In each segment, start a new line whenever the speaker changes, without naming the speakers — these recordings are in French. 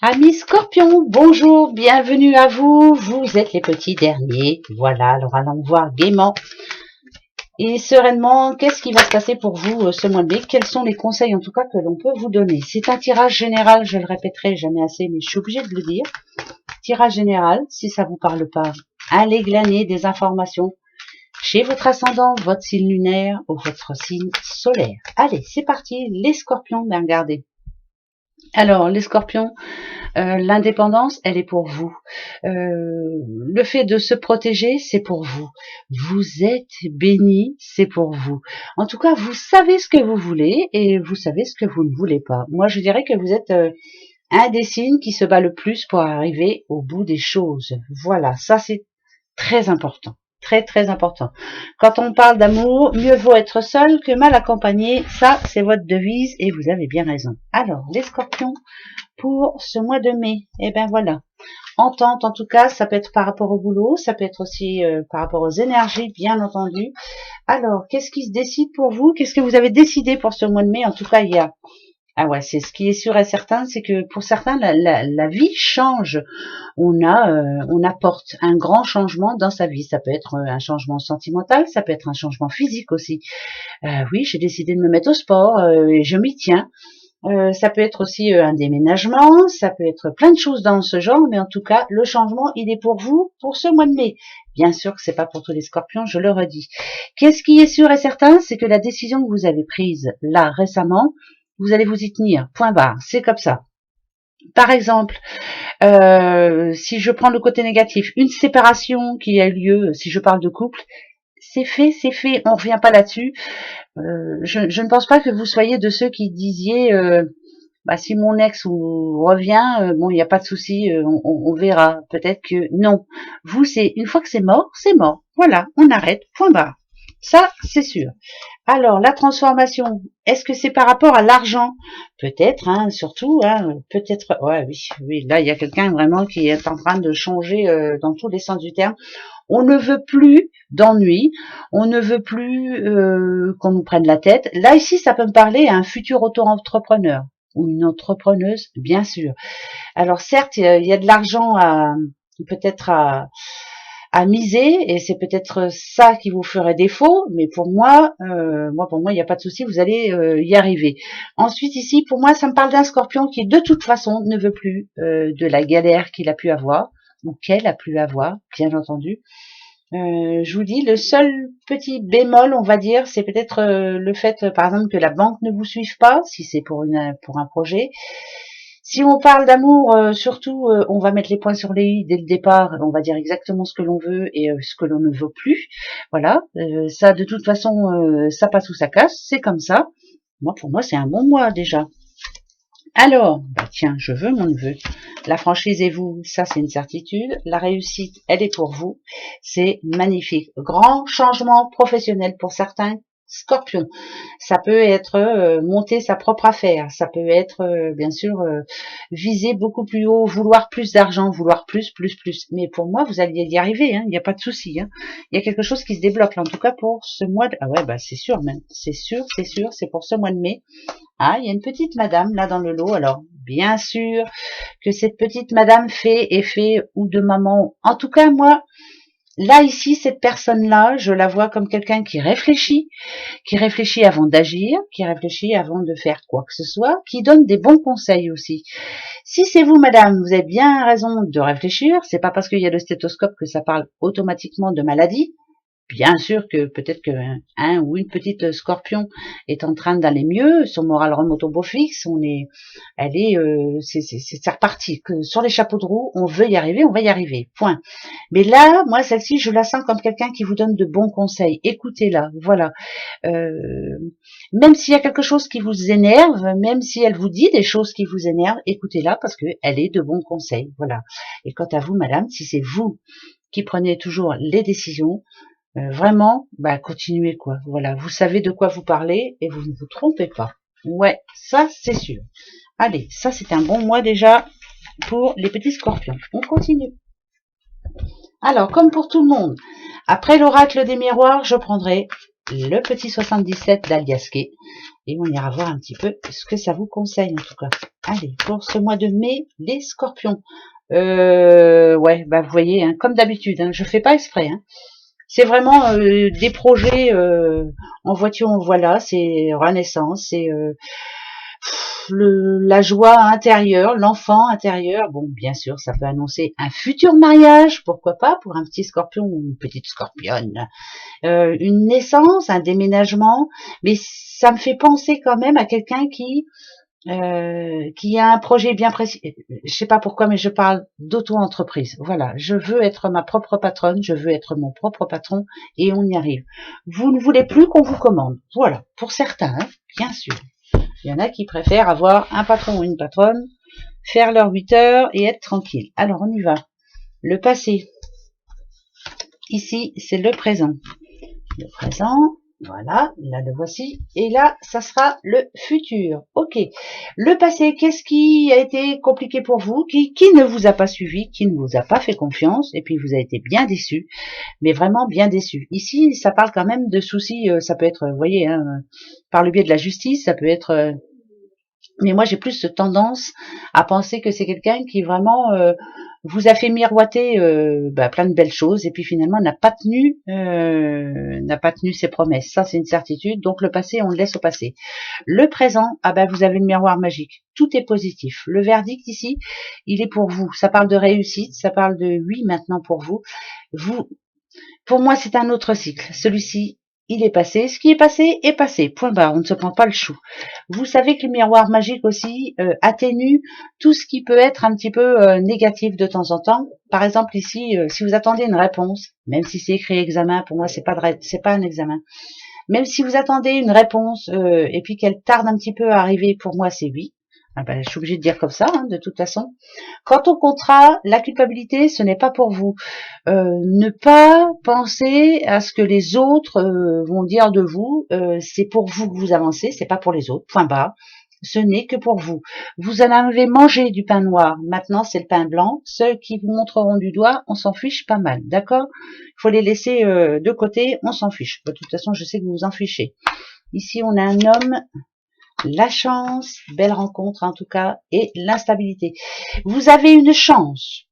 Amis Scorpions, bonjour, bienvenue à vous. Vous êtes les petits derniers. Voilà, alors allons voir gaiement et sereinement qu'est-ce qui va se passer pour vous ce mois de mai. Quels sont les conseils en tout cas que l'on peut vous donner. C'est un tirage général, je le répéterai jamais assez, mais je suis obligée de le dire. Tirage général, si ça vous parle pas, allez glaner des informations chez votre ascendant, votre signe lunaire ou votre signe solaire. Allez, c'est parti, les Scorpions, bien regardez. Alors, les Scorpions, l'indépendance, elle est pour vous. Le fait de se protéger, c'est pour vous. Vous êtes bénis, c'est pour vous. En tout cas, vous savez ce que vous voulez et vous savez ce que vous ne voulez pas. Moi, je dirais que vous êtes un des signes qui se bat le plus pour arriver au bout des choses. Voilà, ça c'est très important. Très très important. Quand on parle d'amour, mieux vaut être seul que mal accompagné. Ça, c'est votre devise et vous avez bien raison. Alors, les Scorpions, pour ce mois de mai, eh ben voilà. Entente, en tout cas, ça peut être par rapport au boulot, ça peut être aussi par rapport aux énergies, bien entendu. Alors, qu'est-ce qui se décide pour vous? Qu'est-ce que vous avez décidé pour ce mois de mai? En tout cas, il y a... Ah ouais, c'est ce qui est sûr et certain, c'est que pour certains, la vie change. On apporte un grand changement dans sa vie. Ça peut être un changement sentimental, ça peut être un changement physique aussi. Oui, j'ai décidé de me mettre au sport et je m'y tiens. Ça peut être aussi un déménagement, ça peut être plein de choses dans ce genre, mais en tout cas, le changement, il est pour vous pour ce mois de mai. Bien sûr que c'est pas pour tous les Scorpions, je le redis. Qu'est-ce qui est sûr et certain, c'est que la décision que vous avez prise là récemment, vous allez vous y tenir. Point barre. C'est comme ça. Par exemple, si je prends le côté négatif, une séparation qui a eu lieu, si je parle de couple, c'est fait, on revient pas là-dessus. Je ne pense pas que vous soyez de ceux qui disiez bah, si mon ex revient, bon, il n'y a pas de souci, on verra. Peut-être que non. Vous, c'est une fois que c'est mort, c'est mort. Voilà, on arrête, point barre. Ça, c'est sûr. Alors, la transformation, est-ce que c'est par rapport à l'argent? Peut-être, hein, surtout, hein, peut-être, ouais, oui, oui, là, il y a quelqu'un vraiment qui est en train de changer dans tous les sens du terme. On ne veut plus d'ennui, on ne veut plus qu'on nous prenne la tête. Là, ici, ça peut me parler à un futur auto-entrepreneur ou une entrepreneuse, bien sûr. Alors, certes, il y a de l'argent peut-être à miser et c'est peut-être ça qui vous ferait défaut, mais pour moi, il n'y a pas de souci, vous allez y arriver. Ensuite ici, pour moi, ça me parle d'un Scorpion qui de toute façon ne veut plus de la galère qu'il a pu avoir ou qu'elle a pu avoir, bien entendu. Je vous dis, le seul petit bémol, on va dire, c'est peut-être le fait, par exemple, que la banque ne vous suive pas, si c'est pour un projet. Si on parle d'amour, surtout, on va mettre les points sur les i dès le départ. On va dire exactement ce que l'on veut et ce que l'on ne veut plus. Voilà, ça de toute façon, ça passe ou ça casse, c'est comme ça. Moi, pour moi, c'est un bon mois déjà. Alors, bah tiens, je veux mon neveu. La franchise et vous, ça c'est une certitude. La réussite, elle est pour vous. C'est magnifique. Grand changement professionnel pour certains Scorpions. Ça peut être monter sa propre affaire. Ça peut être, bien sûr, viser beaucoup plus haut, vouloir plus d'argent, vouloir plus. Mais pour moi, vous alliez y arriver. Hein, il n'y a pas de souci. Hein. Il y a quelque chose qui se débloque. Là, en tout cas, pour ce mois de... Ah ouais, bah c'est sûr même. C'est sûr. C'est pour ce mois de mai. Ah, il y a une petite madame là dans le lot. Alors, bien sûr que cette petite madame fait effet ou de maman. En tout cas, moi, là, ici, cette personne-là, je la vois comme quelqu'un qui réfléchit avant d'agir, qui réfléchit avant de faire quoi que ce soit, qui donne des bons conseils aussi. Si c'est vous, madame, vous avez bien raison de réfléchir. C'est pas parce qu'il y a le stéthoscope que ça parle automatiquement de maladie. Bien sûr que peut-être qu'un ou une petite Scorpion est en train d'aller mieux, son moral remonte au beau fixe, c'est reparti. Que sur les chapeaux de roue, on veut y arriver, on va y arriver. Point. Mais là, moi, celle-ci, je la sens comme quelqu'un qui vous donne de bons conseils. Écoutez-la, voilà. Même s'il y a quelque chose qui vous énerve, même si elle vous dit des choses qui vous énervent, écoutez-la parce que elle est de bons conseils. Voilà. Et quant à vous, madame, si c'est vous qui prenez toujours les décisions, vraiment, bah continuez quoi. Voilà, vous savez de quoi vous parlez et vous ne vous trompez pas. Ouais, ça c'est sûr. Allez, ça c'est un bon mois déjà pour les petits Scorpions. On continue. Alors, comme pour tout le monde, après l'oracle des miroirs, je prendrai le petit 77 d'Aliasqué et on ira voir un petit peu ce que ça vous conseille en tout cas. Allez, pour ce mois de mai, les scorpions. Ouais, bah vous voyez, hein, comme d'habitude, hein, je fais pas exprès. Hein. C'est vraiment des projets en voiture, voilà, c'est Renaissance, c'est la joie intérieure, l'enfant intérieur. Bon, bien sûr, ça peut annoncer un futur mariage, pourquoi pas, pour un petit scorpion ou une petite scorpionne. Une naissance, un déménagement, mais ça me fait penser quand même à quelqu'un qui a un projet bien précis. Je sais pas pourquoi, mais je parle d'auto-entreprise. Voilà, je veux être ma propre patronne, je veux être mon propre patron, et on y arrive. Vous ne voulez plus qu'on vous commande. Voilà, pour certains, hein, bien sûr. Il y en a qui préfèrent avoir un patron ou une patronne, faire leurs 8 heures et être tranquille. Alors, on y va. Le passé. Ici, c'est le présent. Le présent, voilà, là le voici. Et là, ça sera le futur. Ok. Le passé, qu'est-ce qui a été compliqué pour vous? Qui ne vous a pas suivi? Qui ne vous a pas fait confiance? Et puis, vous avez été bien déçu. Mais vraiment bien déçu. Ici, ça parle quand même de soucis. Ça peut être, vous voyez, hein, par le biais de la justice, ça peut être... mais moi, j'ai plus tendance à penser que c'est quelqu'un qui vraiment vous a fait miroiter plein de belles choses et puis finalement n'a pas tenu ses promesses. Ça, c'est une certitude. Donc le passé, on le laisse au passé. Le présent, ah ben vous avez le miroir magique. Tout est positif. Le verdict ici, il est pour vous. Ça parle de réussite, ça parle de oui maintenant pour vous. Pour moi, c'est un autre cycle. Celui-ci, il est passé. Ce qui est passé. Point barre. On ne se prend pas le chou. Vous savez que le miroir magique aussi atténue tout ce qui peut être un petit peu négatif de temps en temps. Par exemple, ici, si vous attendez une réponse, même si c'est écrit examen, pour moi, c'est pas un examen. Même si vous attendez une réponse et puis qu'elle tarde un petit peu à arriver, pour moi, c'est oui. Ah ben, je suis obligée de dire comme ça, hein, de toute façon. Quant au contrat, la culpabilité, ce n'est pas pour vous. Ne pas penser à ce que les autres vont dire de vous. C'est pour vous que vous avancez, c'est pas pour les autres. Point barre. Ce n'est que pour vous. Vous en avez mangé du pain noir. Maintenant, c'est le pain blanc. Ceux qui vous montreront du doigt, on s'en fiche pas mal, d'accord? Il faut les laisser de côté. On s'en fiche. De toute façon, je sais que vous vous en fichez. Ici, on a un homme. La chance, belle rencontre en tout cas, et l'instabilité. Vous avez une chance.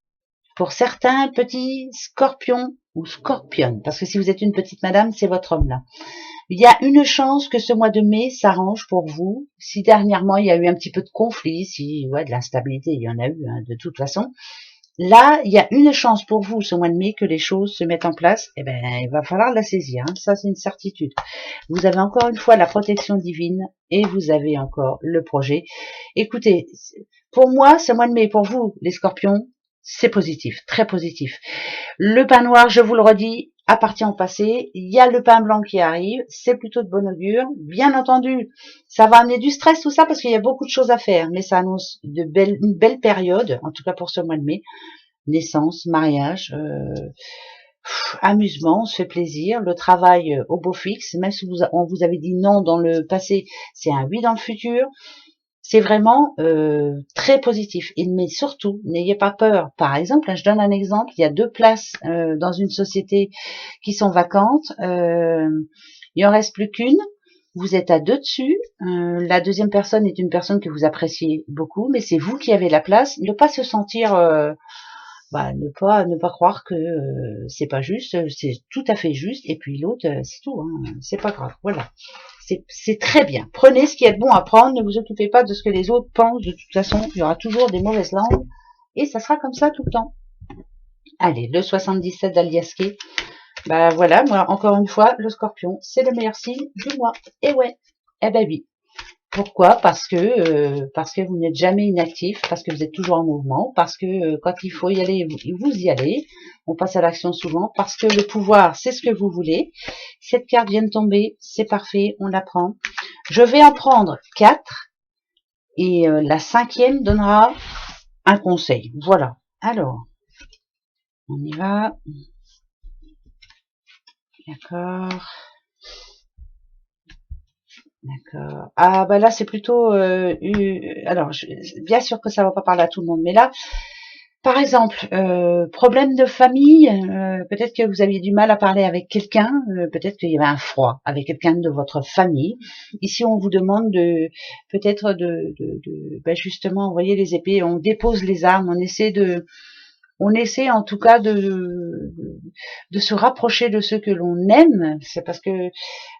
Pour certains petits scorpions ou scorpionnes, parce que si vous êtes une petite madame, c'est votre homme là. Il y a une chance que ce mois de mai s'arrange pour vous. Si dernièrement il y a eu un petit peu de conflit, si ouais de l'instabilité, il y en a eu hein, de toute façon. Là, il y a une chance pour vous ce mois de mai que les choses se mettent en place. Eh ben, il va falloir la saisir. Hein. Ça, c'est une certitude. Vous avez encore une fois la protection divine et vous avez encore le projet. Écoutez, pour moi, ce mois de mai, pour vous, les scorpions, c'est positif, très positif. Le pain noir, je vous le redis, appartient au passé. Il y a le pain blanc qui arrive, c'est plutôt de bon augure. Bien entendu, ça va amener du stress, tout ça, parce qu'il y a beaucoup de choses à faire, mais ça annonce une belle période, en tout cas pour ce mois de mai. Naissance, mariage, amusement, on se fait plaisir, le travail au beau fixe, même si on vous avait dit non dans le passé, c'est un oui dans le futur. C'est vraiment très positif. Mais surtout, n'ayez pas peur. Par exemple, je donne un exemple, il y a 2 places dans une société qui sont vacantes. Il en reste plus qu'une. Vous êtes à 2 dessus. La deuxième personne est une personne que vous appréciez beaucoup, mais c'est vous qui avez la place. Ne pas se sentir... ne pas croire que c'est pas juste, c'est tout à fait juste, et puis l'autre, c'est tout, hein, c'est pas grave, voilà. C'est très bien. Prenez ce qui est bon à prendre, ne vous occupez pas de ce que les autres pensent, de toute façon, il y aura toujours des mauvaises langues, et ça sera comme ça tout le temps. Allez, le 77 d'Aliaské, bah voilà, moi, encore une fois, le scorpion, c'est le meilleur signe du mois. Et ouais, eh ben oui. Pourquoi? Parce que vous n'êtes jamais inactif, parce que vous êtes toujours en mouvement, parce que quand il faut y aller, vous y allez. On passe à l'action souvent, parce que le pouvoir, c'est ce que vous voulez. Cette carte vient de tomber, c'est parfait, on la prend. Je vais en prendre 4 et la 5e donnera un conseil. Voilà. Alors, on y va. D'accord. D'accord. Ah bah là c'est plutôt alors bien sûr que ça va pas parler à tout le monde, mais là Par exemple, problème de famille, peut-être que vous aviez du mal à parler avec quelqu'un, peut-être qu'il y avait un froid avec quelqu'un de votre famille. Ici, on vous demande de peut-être ben justement, vous voyez les épées, on dépose les armes, on essaie en tout cas de se rapprocher de ceux que l'on aime. C'est parce que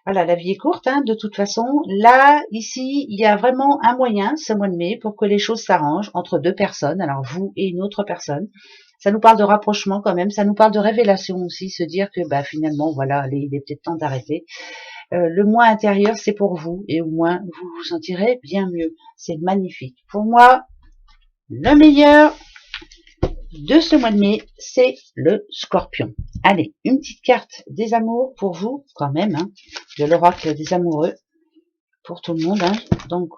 voilà, la vie est courte, hein, de toute façon. Là, ici, il y a vraiment un moyen, ce mois de mai, pour que les choses s'arrangent entre deux personnes, alors vous et une autre personne. Ça nous parle de rapprochement quand même, ça nous parle de révélation aussi, se dire que bah finalement, voilà, allez, il est peut-être temps d'arrêter. Le moi intérieur, c'est pour vous, et au moins, vous vous sentirez bien mieux. C'est magnifique. Pour moi, le meilleur de ce mois de mai, c'est le Scorpion. Allez, une petite carte des amours pour vous, quand même, hein, de l'oracle des amoureux, pour tout le monde. Hein. Donc,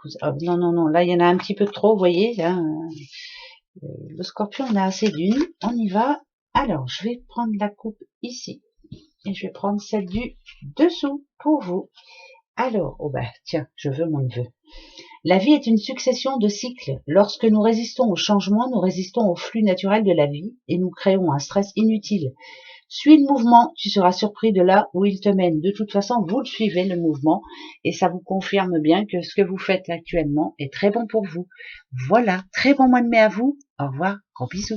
non, non, non, là, il y en a un petit peu trop, vous voyez. Hein, le Scorpion, on a assez d'une. On y va. Alors, je vais prendre la coupe ici. Et je vais prendre celle du dessous pour vous. Alors, oh bah, tiens, je veux mon neveu. La vie est une succession de cycles. Lorsque nous résistons au changement, nous résistons au flux naturel de la vie et nous créons un stress inutile. Suis le mouvement, tu seras surpris de là où il te mène. De toute façon, vous le suivez, le mouvement, et ça vous confirme bien que ce que vous faites actuellement est très bon pour vous. Voilà, très bon mois de mai à vous. Au revoir, gros bisous.